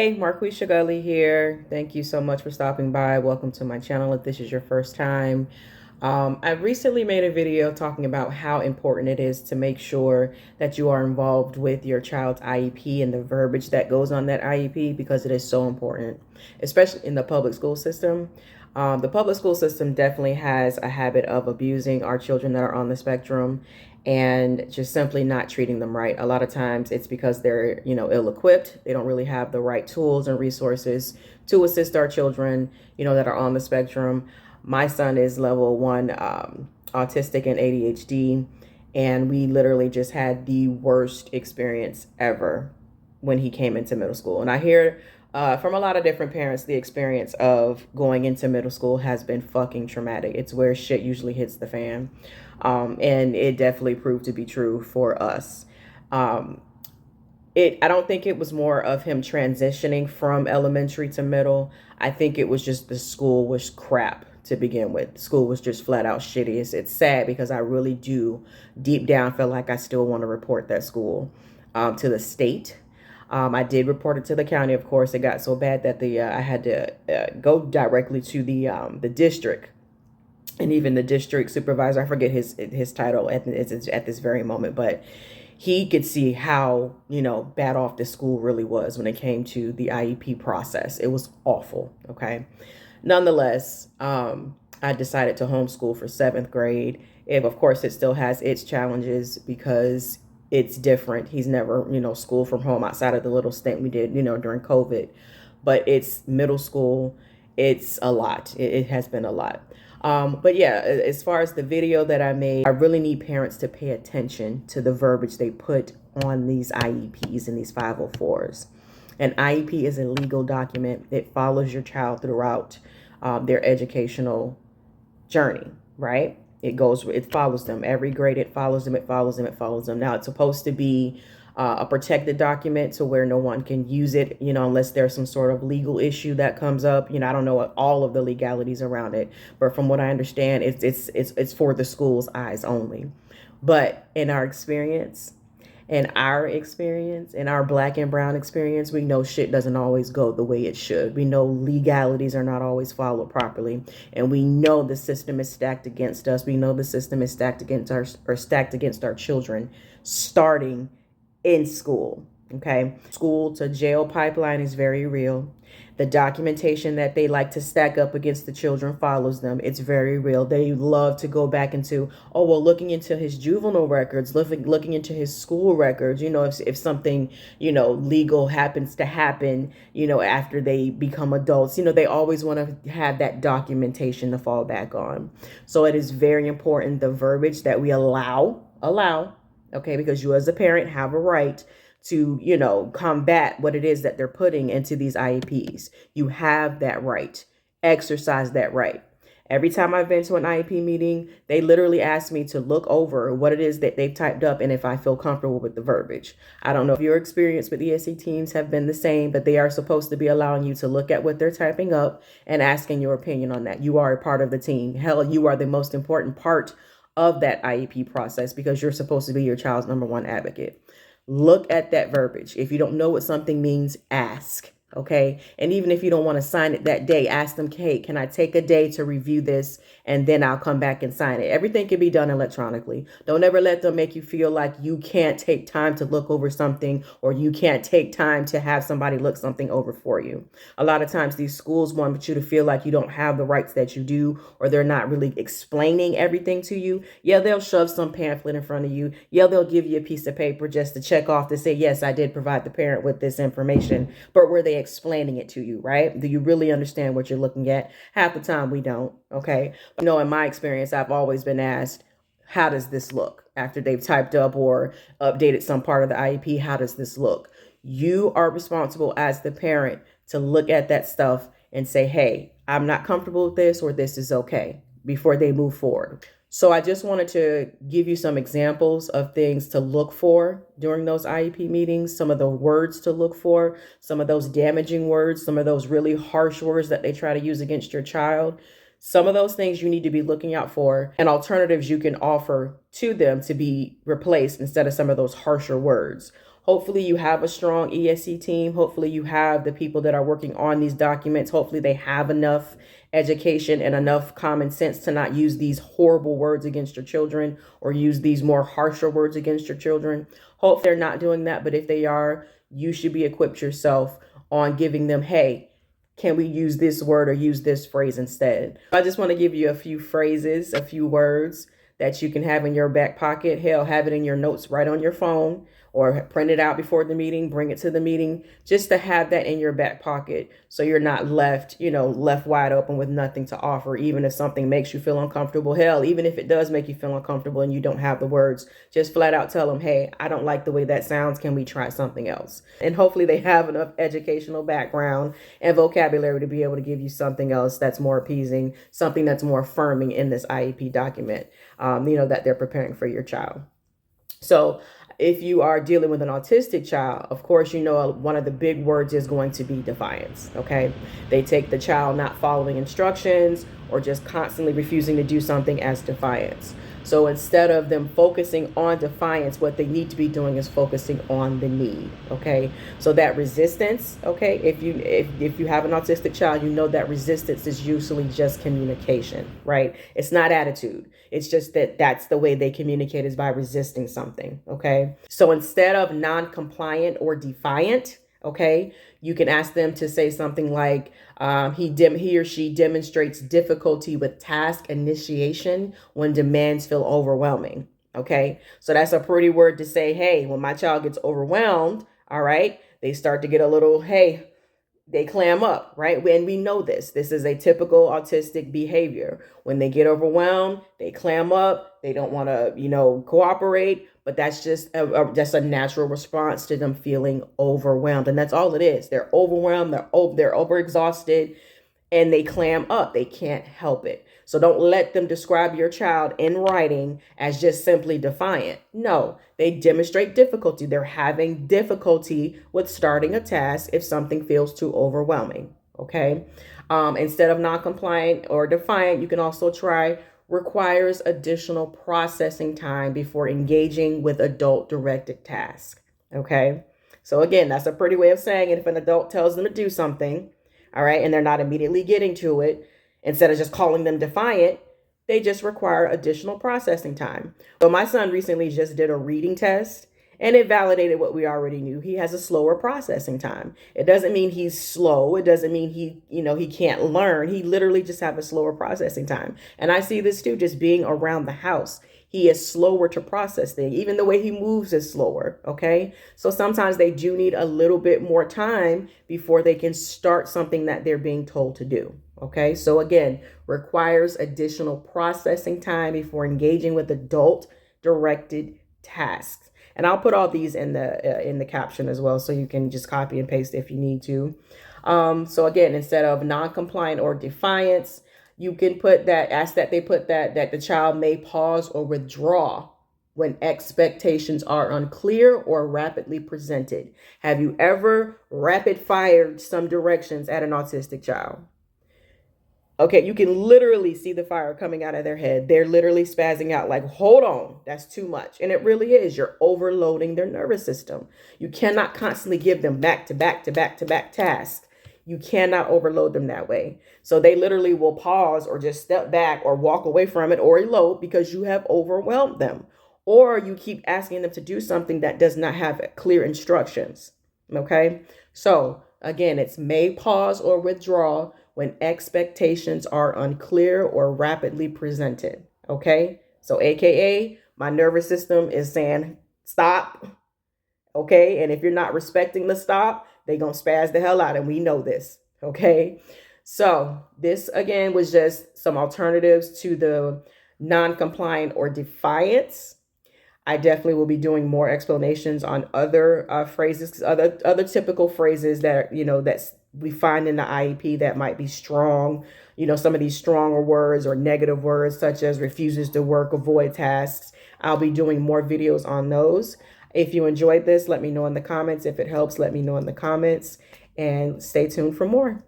Hey, Marquisha Gully here. Thank you so much for stopping by. Welcome to my channel if this is your first time. I recently made a video talking about how important it is to make sure that you are involved with your child's IEP and the verbiage that goes on that IEP because it is so important, especially in the public school system. The public school system definitely has a habit of abusing our children that are on the spectrum and just simply not treating them right. A lot of times it's because they're, ill-equipped. They don't really have the right tools and resources to assist our children, that are on the spectrum. My son is level 1 autistic and ADHD, and we literally just had the worst experience ever when he came into middle school. And I hear from a lot of different parents, the experience of going into middle school has been fucking traumatic. It's where shit usually hits the fan. And it definitely proved to be true for us. I don't think it was more of him transitioning from elementary to middle. I think it was just the school was crap to begin with. School was just flat out shitty. It's sad because I really do deep down feel like I still want to report that school to the state. I did report it to the county. Of course, it got so bad that I had to go directly to the district, and even the district supervisor. I forget his title at this very moment, but he could see how bad off the school really was when it came to the IEP process. It was awful. Okay, nonetheless, I decided to homeschool for 7th grade. Of course, it still has its challenges because it's different. He's never, schooled from home outside of the little stint we did, during COVID. But it's middle school. It's a lot. It has been a lot. But yeah, as far as the video that I made, I really need parents to pay attention to the verbiage they put on these IEPs and these 504s. An IEP is a legal document. It follows your child throughout their educational journey, right? It follows them. Every grade, it follows them, it follows them, it follows them. Now, it's supposed to be a protected document to where no one can use it, unless there's some sort of legal issue that comes up. I don't know what all of the legalities around it, but from what I understand, it's for the school's eyes only. But in our experience, in our black and brown experience, we know shit doesn't always go the way it should. We know legalities are not always followed properly. And we know the system is stacked against us. We know the system is stacked against our children starting in school. Okay. School to jail pipeline is very real. The documentation that they like to stack up against the children follows them. It's very real. They love to go back into, looking into his juvenile records, looking into his school records, if something, legal happens to happen, after they become adults, they always want to have that documentation to fall back on. So it is very important, the verbiage that we allow, okay, because you as a parent have a right to, combat what it is that they're putting into these IEPs. You have that right. Exercise that right. Every time I've been to an IEP meeting, they literally ask me to look over what it is that they've typed up and if I feel comfortable with the verbiage. I don't know if your experience with ESC teams have been the same, but they are supposed to be allowing you to look at what they're typing up and asking your opinion on that. You are a part of the team. Hell, you are the most important part of that IEP process because you're supposed to be your child's #1 advocate. Look at that verbiage. If you don't know what something means, ask. Okay. And even if you don't want to sign it that day, ask them, hey, can I take a day to review this and then I'll come back and sign it? Everything can be done electronically. Don't ever let them make you feel like you can't take time to look over something or you can't take time to have somebody look something over for you. A lot of times these schools want you to feel like you don't have the rights that you do, or they're not really explaining everything to you. Yeah, they'll shove some pamphlet in front of you. Yeah, they'll give you a piece of paper just to check off to say, yes, I did provide the parent with this information, but were they explaining it to you, right? Do you really understand what you're looking at? Half the time we don't, okay? But, in my experience, I've always been asked, how does this look? After they've typed up or updated some part of the IEP, how does this look? You are responsible as the parent to look at that stuff and say, hey, I'm not comfortable with this, or this is okay, before they move forward. So I just wanted to give you some examples of things to look for during those IEP meetings, some of the words to look for, some of those damaging words, some of those really harsh words that they try to use against your child. Some of those things you need to be looking out for, and alternatives you can offer to them to be replaced instead of some of those harsher words. Hopefully you have a strong ESC team. Hopefully you have the people that are working on these documents. Hopefully they have enough education and enough common sense to not use these horrible words against your children or use these more harsher words against your children. Hope they're not doing that, but if they are, you should be equipped yourself on giving them, hey, can we use this word or use this phrase instead? I just want to give you a few phrases, a few words that you can have in your back pocket. Hell, have it in your notes right on your phone, or print it out before the meeting, bring it to the meeting, just to have that in your back pocket so you're not left, left wide open with nothing to offer, even if something makes you feel uncomfortable. Hell, even if it does make you feel uncomfortable and you don't have the words, just flat out tell them, hey, I don't like the way that sounds. Can we try something else? And hopefully they have enough educational background and vocabulary to be able to give you something else that's more appeasing, something that's more affirming in this IEP document, that they're preparing for your child. So if you are dealing with an autistic child, of course, one of the big words is going to be defiance. Okay. They take the child not following instructions or just constantly refusing to do something as defiance. So instead of them focusing on defiance, what they need to be doing is focusing on the need. Okay. So that resistance. Okay. If you have an autistic child, that resistance is usually just communication, right? It's not attitude. It's just that's the way they communicate, is by resisting something. Okay. So instead of non-compliant or defiant, okay, you can ask them to say something like, he or she demonstrates difficulty with task initiation when demands feel overwhelming. Okay. So that's a pretty word to say, hey, when my child gets overwhelmed, all right, they start to get a little, hey, they clam up, right? And we know this. This is a typical autistic behavior. When they get overwhelmed, they clam up. They don't want to, cooperate. But that's just a natural response to them feeling overwhelmed. And that's all it is. They're overwhelmed. They're overexhausted. And they clam up. They can't help it. So don't let them describe your child in writing as just simply defiant. No, they demonstrate difficulty. They're having difficulty with starting a task if something feels too overwhelming. Okay. Instead of non-compliant or defiant, you can also try requires additional processing time before engaging with adult-directed tasks. Okay. So again, that's a pretty way of saying it. If an adult tells them to do something, all right, and they're not immediately getting to it, instead of just calling them defiant, they just require additional processing time. So my son recently just did a reading test, and it validated what we already knew. He has a slower processing time. It doesn't mean he's slow. It doesn't mean he can't learn. He literally just have a slower processing time. And I see this too, just being around the house. He is slower to process things. Even the way he moves is slower. Okay. So sometimes they do need a little bit more time before they can start something that they're being told to do. Okay. So again, requires additional processing time before engaging with adult directed tasks. And I'll put all these in the caption as well, so you can just copy and paste if you need to. So again, instead of non-compliant or defiance, you can put that, ask that they put that the child may pause or withdraw when expectations are unclear or rapidly presented. Have you ever rapid fired some directions at an autistic child? Okay, you can literally see the fire coming out of their head. They're literally spazzing out like, hold on, that's too much. And it really is. You're overloading their nervous system. You cannot constantly give them back to back to back to back tasks. You cannot overload them that way. So they literally will pause or just step back or walk away from it or elope because you have overwhelmed them. Or you keep asking them to do something that does not have clear instructions. Okay, so again, it's may pause or withdraw when expectations are unclear or rapidly presented. Okay, so AKA my nervous system is saying stop. Okay, and if you're not respecting the stop, they're going to spaz the hell out, and we know this. Okay, so this again was just some alternatives to the non-compliant or defiance. I definitely will be doing more explanations on other phrases, other typical phrases that that we find in the IEP that might be strong. Some of these stronger words or negative words such as refuses to work, avoid tasks. I'll be doing more videos on those. If you enjoyed this, let me know in the comments. If it helps, let me know in the comments, and stay tuned for more.